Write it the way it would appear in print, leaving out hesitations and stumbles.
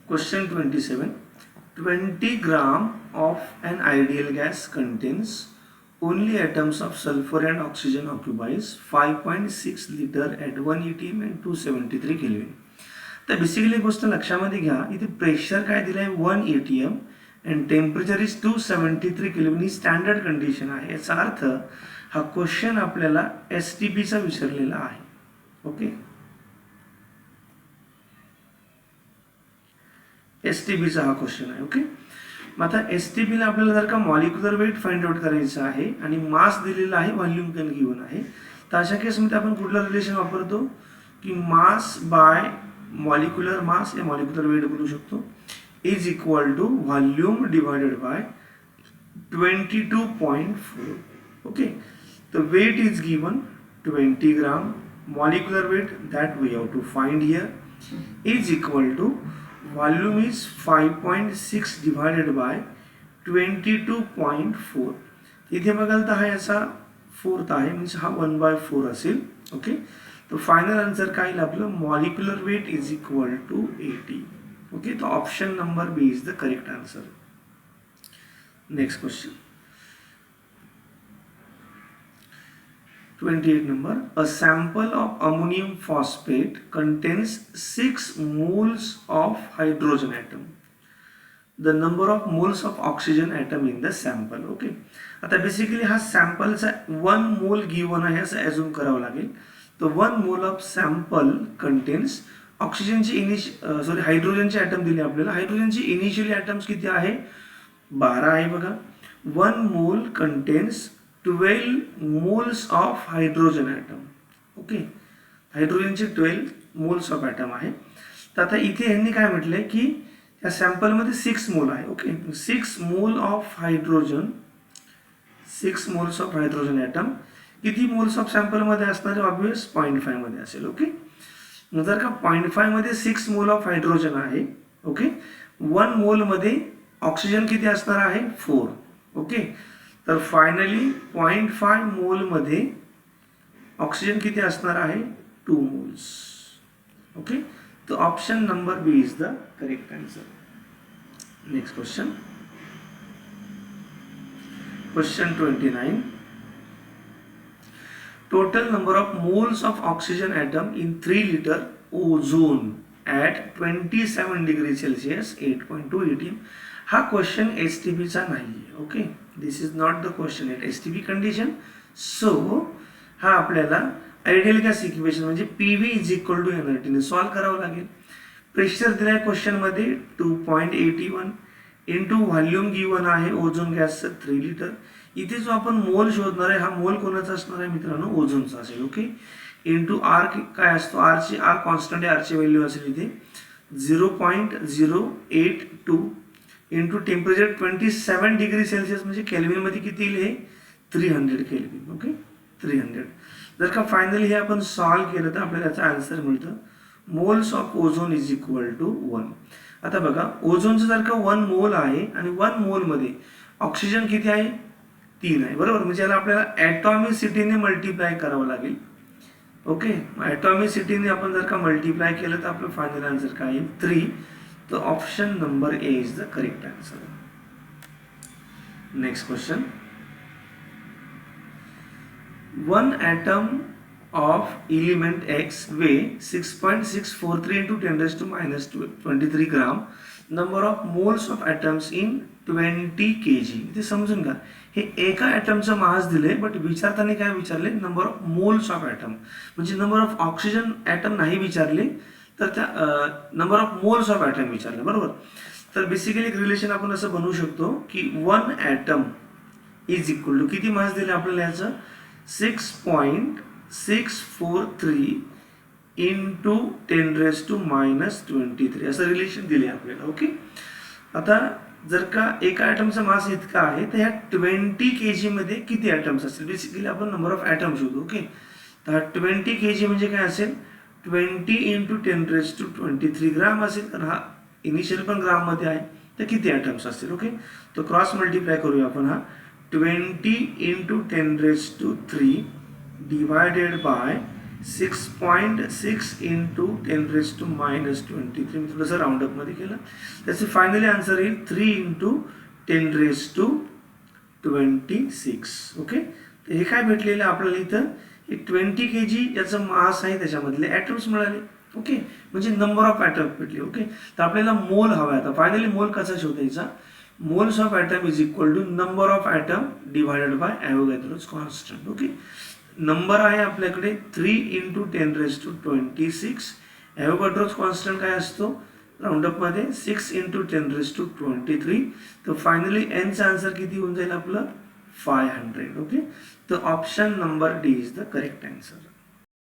Question 27. 20 gram of an ideal gas contains only atoms of sulfur and oxygen occupies 5.6 liter at 1 atm and 273 Kelvin. तर basically गोष्ट लक्षामध्ये घ्या, इथे pressure काय दिलं आहे 1 atm and temperature is 273 kelvin. He standard condition आहे. याचा अर्थ हा क्वेश्चन आपल्याला STPचा विचारलेला आहे. ओके, STPचा हा क्वेश्चन आहे. ओके, मग आता STPला आपल्याला जर का मॉलिक्युलर वेट फाइंड आउट करायचं आहे आणि मास दिलेला आहे, व्हॉल्यूम पण गिवन आहे, तर अशा केसमध्ये आपण कुठलं रिलेशन वापरतो की मास बाय मॉलिक्युलर मास या मॉलिक्युलर वेट बोलू शकतो is equal to volume divided by 22.4. Okay, the weight is given 20 gram, molecular weight that we have to find here is equal to volume is 5.6 divided by 22.4. इथे बघाल तर हा याचा fourth आहे, means हा 1/4 असेल. ओके, तो फायनल आन्सर काय येईल आपलं, molecular weight is equal to 80. Okay, तो option number B is the correct answer. Next question 28 number. A sample of ammonium phosphate contains 6 moles of hydrogen atom. The number of moles of oxygen atom in the sample. Okay, आता basically हा सॅम्पलचा 1 मोल given आहे असं assume करावं लागेल. तर 1 mole of sample contains ऑक्सिजनची हायड्रोजनचे item दिले आपल्याला. हायड्रोजनची इनिशियली ॲटम्स किती आहे, 12 आहे बघा. 1 mole contains 12 moles of hydrogen atom. Okay, हायड्रोजनचे 12 मोल्स ऑफ ॲटम आहे. तर आता इथे यांनी काय म्हटलंय की या सॅम्पलमध्ये 6 मोल आहे. Okay, 6 mole of hydrogen, 6 moles of hydrogen atom. किती मोल्स ऑफ सॅम्पलमध्ये असणार, ऑब्वियस 0.5 मध्ये असेल. ओके, जर का 0.5 मध्ये 6 मोल ऑफ हायड्रोजन आहे, ओके, 1 मोलमध्ये ऑक्सिजन किती असणार आहे 4. ओके, तर फायनली 0.5 मोलमध्ये ऑक्सिजन किती असणार आहे 2 मोल्स. ओके, तर option number B is the correct answer. Next question 29. Total number of moles of oxygen atom in 3 liter ozone at 27 degrees Celsius 8.2 atm. हा क्वेश्चन STPचा नाही. Okay, this is not the question at STP condition. So हा आपल्याला ideal gas equation म्हणजे PV is equal to NRT ने solve करावं लागेल. Pressure दिलाय क्वेश्चनमध्ये 2.81 इंटू व्हॉल्यूम गिवन आहे ओझोन गॅसचं 3 लिटर. इथे जो आपण मोल शोधणार आहे हा मोल कोणाचा असणार आहे मित्रांनो, ओझोनचा असेल. ओके, इंटू आर काय असतो, आर कॉन्स्टंट आहे, आरची व्हॅल्यू असेल इथे 0.082 इंटू टेम्परेचर 27 डिग्री सेल्सिअस म्हणजे केल्विन मध्ये किती येईल हे 300 केल्विन. ओके, 300. जर का फायनली हे आपण सॉल्व केलं तर आपल्याला याचा आन्सर मिळतं moles of ozone is equal to 1. आता बघा, ओझोनचं जर का 1 मोल आहे आणि 1 मोलमध्ये ऑक्सिजन किती आहे 3 आहे, बरोबर. म्हणजे याला आपल्याला ॲटॉमिसिटीने मल्टिप्लाय करावं लागेल. ओके, ॲटॉमिसिटीने आपण जर का मल्टिप्लाय केलं तर आपलं फायनल आन्सर काय येईल 3. तर option number A is the correct answer. Next question 1 atom of element X weigh 6.643 into 10⁻⁻23 gram. Number of moles of atoms in 20 kg. ते समजून घ्या, हे एका ॲटमचं मास दिले, बट विचारताना काय विचारले, number of moles of atom. म्हणजे नंबर ऑफ ऑक्सिजन ॲटम नाही विचारले, तर त्या number of moles of atom विचारले, बरोबर. तर बेसिकली एक रिलेशन आपण असं बनवू शकतो की 1 ॲटम इज इक्वल टू किती मास दिले आपल्याला याचं 6.643 इंटू 10⁻⁻23 असं रिलेशन दिले आपल्याला. ओके, आता जर का एका ॲटमचा मास इतका आहे तर ह्या 20 kg मध्ये किती ॲटम्स असतील, बेसिकली आपण नंबर ऑफ ॲटम शोधू. ओके, तर 20 kg म्हणजे काय असेल 20 इंटू 10⁻23 ग्राम असेल, तर हा इनिशियल पण ग्राम मध्ये आहे, तर किती ॲटम्स असतील. ओके, तो क्रॉस मल्टिप्लाय करूया आपण. हा 20 इंटू 10⁻³ डिवायडेड बाय 6.6 इंटू 10⁻⁻23. मी थोडंसं राऊंडअपमध्ये केलं. त्याचे फायनली आन्सर येईल 3 इंटू 10⁻26. ओके, तर हे काय भेटलेलं आपल्याला इथं, हे 20 kg याचं मास आहे, त्याच्यामधले ॲटम्स मिळाले. ओके, म्हणजे नंबर ऑफ ॲटम भेटले. ओके, तर आपल्याला मोल हवा आहे. आता फायनली मोल कसा शोधायचा, moles of atom is equal to number of atom divided by Avogadro's constant. Okay, number आहे आपल्याकडे 3 इंटू 10⁻26. ॲव्होगॅड्रोज कॉन्स्टंट काय असतो राऊंडअपमध्ये 6 इंटू 10⁻23. तर फायनली एनचा आन्सर किती होऊन जाईल आपलं 500. ओके, तर option number D is the correct answer.